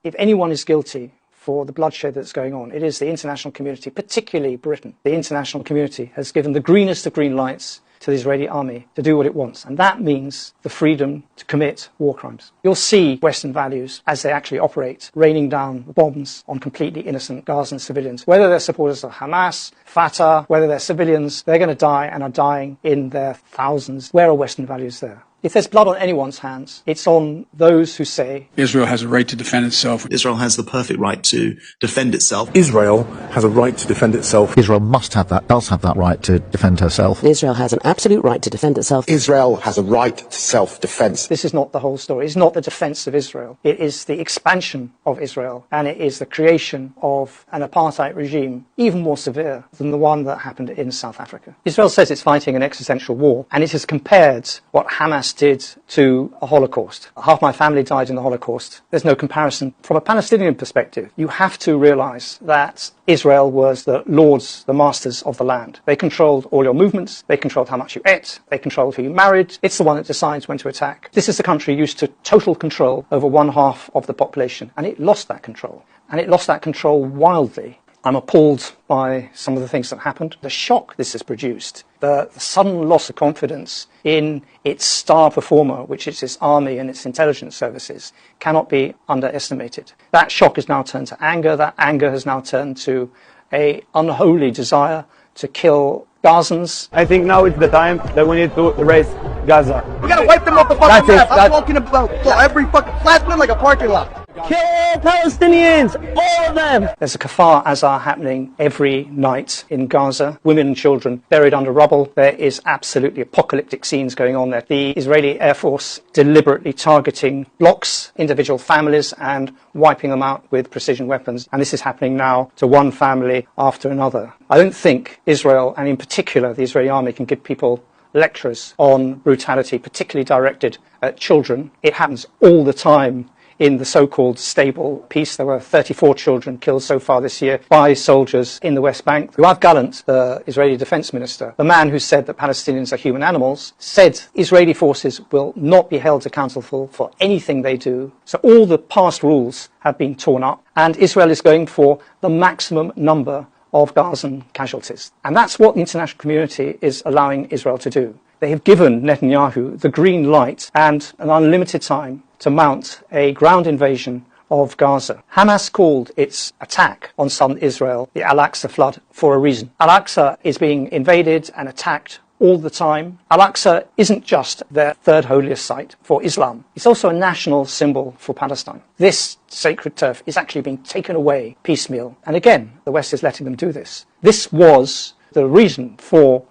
If anyone is guilty for the bloodshed that's going on, it is the international community, particularly Britain. The international community has given the greenest of green lights to the Israeli army to do what it wants. And that means the freedom to commit war crimes. You'll see Western values, as they actually operate, raining down bombs on completely innocent Gazan civilians. Whether they're supporters of Hamas, Fatah, whether they're civilians, they're going to die and are dying in their thousands. Where are Western values there? If there's blood on anyone's hands, it's on those who say Israel has a right to defend itself. Israel has the perfect right to defend itself. Israel has a right to defend itself. Israel must have that, does have that right to defend herself. Israel has an absolute right to defend itself. Israel has a right to self-defense. This is not the whole story. It's not the defense of Israel. It is the expansion of Israel, and it is the creation of an apartheid regime even more severe than the one that happened in South Africa. Israel says it's fighting an existential war, and it has compared what Hamas did to a Holocaust. Half my family died in the Holocaust. There's no comparison. From a Palestinian perspective, you have to realize that Israel was the lords, the masters of the land. They controlled all your movements. They controlled how much you ate. They controlled who you married. It's the one that decides when to attack. This is the country used to total control over 1/2 of the population, and it lost that control. And it lost that control wildly. I'm appalled by some of the things that happened. The shock this has produced, the sudden loss of confidence in its star performer, which is its army and its intelligence services, cannot be underestimated. That shock has now turned to anger. That anger has now turned to an unholy desire to kill Gazans. I think now is the time that we need to erase Gaza. We gotta wipe them off the fucking map. I'm walking about every fucking flatland like a parking lot. Kill Palestinians! All of them! There's a kafar azar happening every night in Gaza. Women and children buried under rubble. There is absolutely apocalyptic scenes going on there. The Israeli Air Force deliberately targeting blocks, individual families, and wiping them out with precision weapons. And this is happening now to one family after another. I don't think Israel, and in particular the Israeli army, can give people lectures on brutality, particularly directed at children. It happens all the time. In the so-called stable peace, there were 34 children killed so far this year by soldiers in the West Bank. Yoav Gallant, the Israeli defense minister, the man who said that Palestinians are human animals, said Israeli forces will not be held accountable for anything they do. So all the past rules have been torn up, and Israel is going for the maximum number of Gazan casualties. And that's what the international community is allowing Israel to do. They have given Netanyahu the green light and an unlimited time to mount a ground invasion of Gaza. Hamas called its attack on southern Israel the Al-Aqsa flood for a reason. Al-Aqsa is being invaded and attacked all the time. Al-Aqsa isn't just their third holiest site for Islam. It's also a national symbol for Palestine. This sacred turf is actually being taken away piecemeal. And again, the West is letting them do this. This was the reason for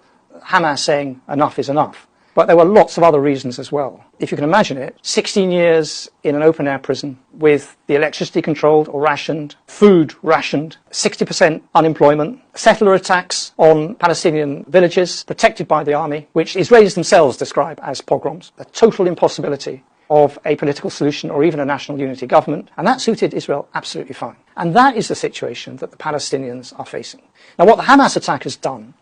Hamas saying enough is enough. But there were lots of other reasons as well. If you can imagine it, 16 years in an open-air prison with the electricity controlled or rationed, food rationed, 60% unemployment, settler attacks on Palestinian villages protected by the army, which Israelis themselves describe as pogroms, the total impossibility of a political solution or even a national unity government, and that suited Israel absolutely fine. And that is the situation that the Palestinians are facing. Now, what the Hamas attack has done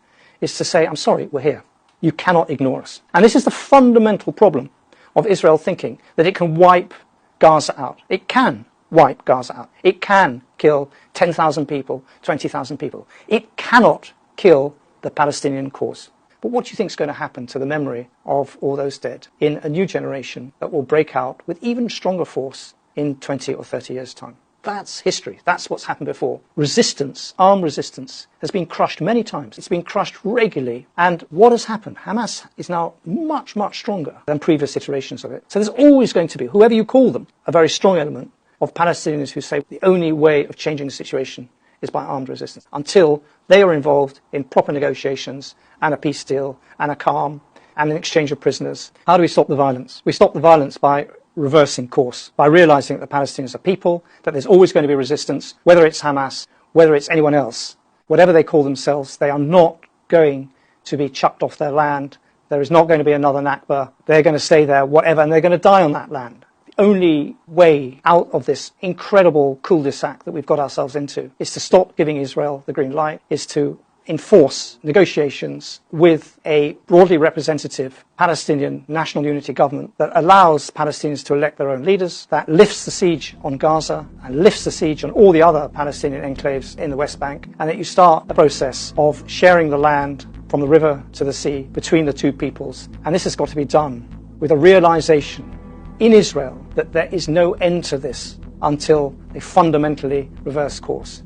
is to say, I'm sorry, we're here. You cannot ignore us. And this is the fundamental problem of Israel thinking that it can wipe Gaza out. It can wipe Gaza out. It can kill 10,000 people, 20,000 people. It cannot kill the Palestinian cause. But what do you think is going to happen to the memory of all those dead in a new generation that will break out with even stronger force in 20 or 30 years' time? That's history. That's what's happened before. Resistance, armed resistance, has been crushed many times. It's been crushed regularly. And what has happened? Hamas is now much, much stronger than previous iterations of it. So there's always going to be, whoever you call them, a very strong element of Palestinians who say the only way of changing the situation is by armed resistance, until they are involved in proper negotiations and a peace deal and a calm and an exchange of prisoners. How do we stop the violence? We stop the violence by reversing course, by realizing that the Palestinians are people, that there's always going to be resistance, whether it's Hamas, whether it's anyone else, whatever they call themselves, they are not going to be chucked off their land. There is not going to be another Nakba. They're going to stay there, whatever, and they're going to die on that land. The only way out of this incredible cul-de-sac that we've got ourselves into is to stop giving Israel the green light, is to enforce negotiations with a broadly representative Palestinian national unity government that allows Palestinians to elect their own leaders, that lifts the siege on Gaza and lifts the siege on all the other Palestinian enclaves in the West Bank, and that you start a process of sharing the land from the river to the sea between the two peoples. And this has got to be done with a realization in Israel that there is no end to this until they fundamentally reverse course.